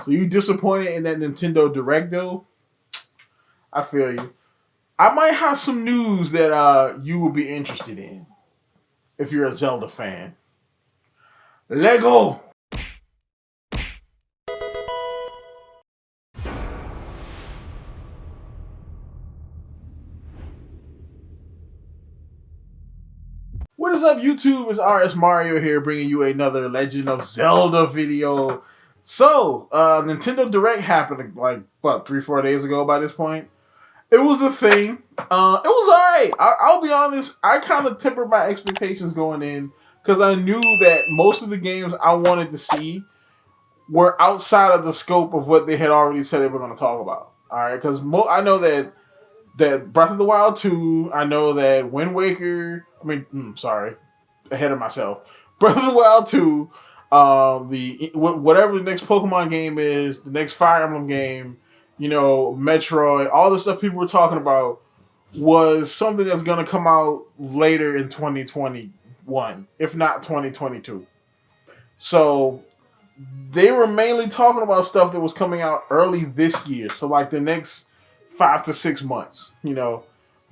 So you disappointed in that Nintendo Direct though? I feel you. I might have some news that you will be interested in if you're a Zelda fan. Lego. What is up, YouTube? It's RSMario here, bringing you another Legend of Zelda video. So, Nintendo Direct happened like what 3-4 days ago. By this point, it was a thing. It was alright. I'll be honest. I kind of tempered my expectations going in because I knew that most of the games I wanted to see were outside of the scope of what they had already said they were going to talk about. All right, because I know that Breath of the Wild 2, I know that Wind Waker. Sorry, ahead of myself. Breath of the Wild 2, whatever the next Pokemon game is, the next Fire Emblem game, Metroid, all the stuff people were talking about was something that's going to come out later in 2021, if not 2022. So they were mainly talking about stuff that was coming out early this year. So like the next 5 to 6 months,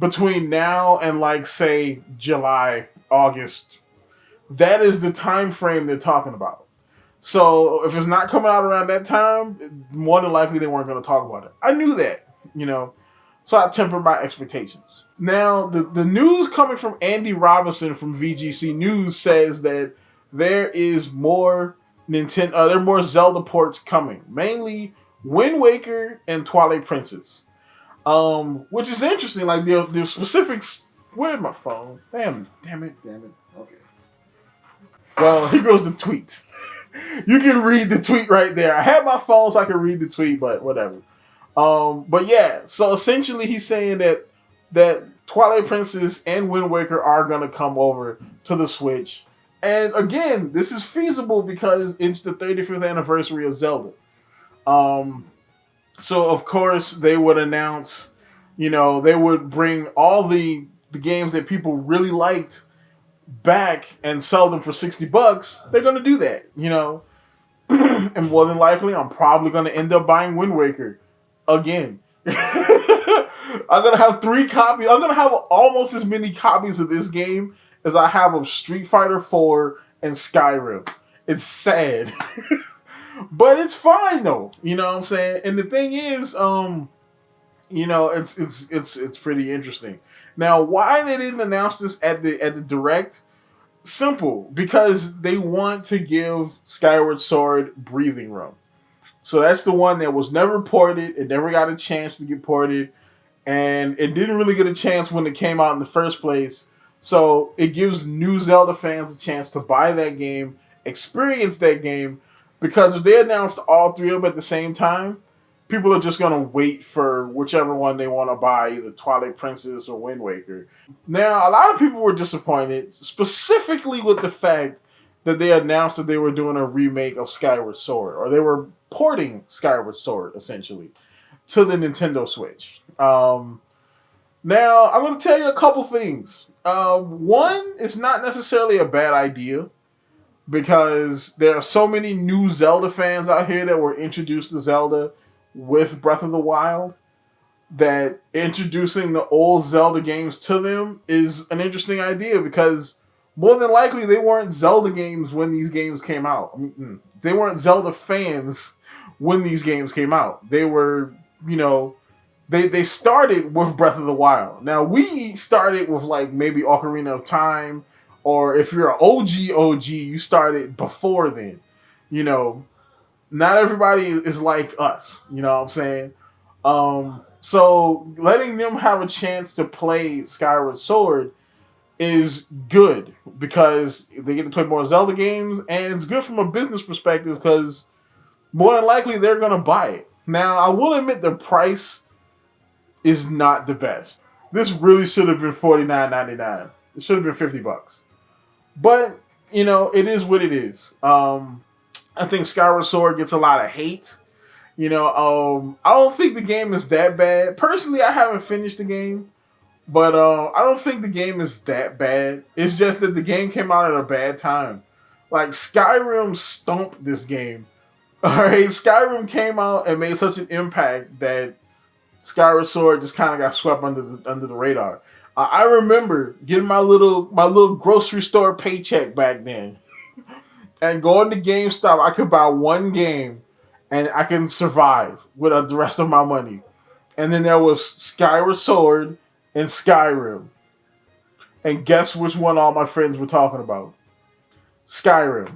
between now and like say July, August. That is the time frame they're talking about. So if it's not coming out around that time, more than likely they weren't going to talk about it. I knew that, so I tempered my expectations. Now, the news coming from Andy Robinson from VGC News says that there is more there are more Zelda ports coming, mainly Wind Waker and Twilight Princess, which is interesting. Like the specifics. Where's my phone? Damn it. Okay. Well, here goes the tweet. You can read the tweet right there. I had my phone so I could read the tweet, but whatever. But yeah, so essentially he's saying that Twilight Princess and Wind Waker are gonna come over to the Switch. And again, this is feasible because it's the 35th anniversary of Zelda. So of course they would announce, they would bring all the games that people really liked back and sell them for $60. They're gonna do that, and more than likely, I'm probably gonna end up buying Wind Waker again. I'm gonna have 3 copies. I'm gonna have almost as many copies of this game as I have of Street Fighter 4 and Skyrim. It's sad. But it's fine though. You know what I'm saying? And the thing is, it's pretty interesting. Now, why they didn't announce this at the Direct? Simple, because they want to give Skyward Sword breathing room. So that's the one that was never ported. It never got a chance to get ported, and it didn't really get a chance when it came out in the first place. So it gives new Zelda fans a chance to buy that game, experience that game, because if they announced all 3 of them at the same time, people are just going to wait for whichever one they want to buy, either Twilight Princess or Wind Waker. Now, a lot of people were disappointed, specifically with the fact that they announced that they were doing a remake of Skyward Sword, or they were porting Skyward Sword, essentially, to the Nintendo Switch. Now, I'm going to tell you a couple things. One, it's not necessarily a bad idea, because there are so many new Zelda fans out here that were introduced to Zelda with Breath of the Wild that introducing the old Zelda games to them is an interesting idea, because more than likely they weren't Zelda games when these games came out. They weren't Zelda fans when these games came out. They were, they started with Breath of the Wild. Now, we started with like maybe Ocarina of Time, or if you're an OG, you started before then. Not everybody is like us. You know what I'm saying? So letting them have a chance to play Skyward Sword is good, because they get to play more Zelda games, and it's good from a business perspective because more than likely they're going to buy it. Now, I will admit the price is not the best. This really should have been $49.99. It should have been $50. But, it is what it is. I think Skyward Sword gets a lot of hate. I don't think the game is that bad. Personally, I haven't finished the game, but I don't think the game is that bad. It's just that the game came out at a bad time. Like, Skyrim stumped this game All right, Skyrim came out and made such an impact that Skyward Sword just kind of got swept under the radar. I remember getting my little grocery store paycheck back then, and going to GameStop. I could buy one game, and I can survive with the rest of my money. And then there was Skyward Sword and Skyrim. And guess which one all my friends were talking about? Skyrim.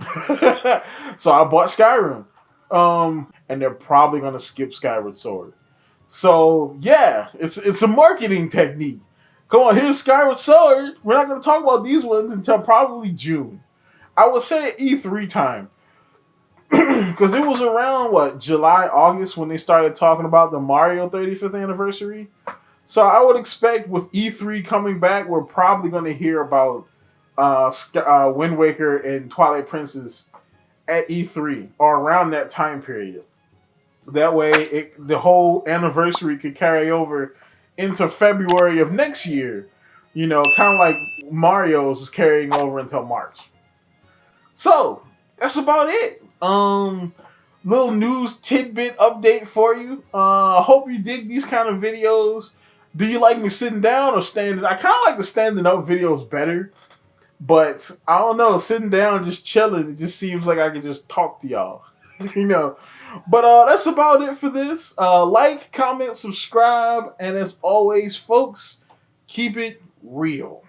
So I bought Skyrim. And they're probably gonna skip Skyward Sword. So yeah, it's a marketing technique. Come on, here's Skyward Sword. We're not gonna talk about these ones until probably June. I would say E3 time. Because it was around what, July, August when they started talking about the Mario 35th anniversary. So I would expect with E3 coming back, we're probably going to hear about Wind Waker and Twilight Princess at E3 or around that time period. That way, the whole anniversary could carry over into February of next year. You know, kind of like Mario's is carrying over until March. So that's about it. Little news tidbit update for you. I hope you dig these kind of videos. Do you like me sitting down or standing? I kind of like the standing up videos better, but I don't know. Sitting down, just chilling, it just seems like I can just talk to y'all, you know. But that's about it for this. Like, comment, subscribe, and as always, folks, keep it real.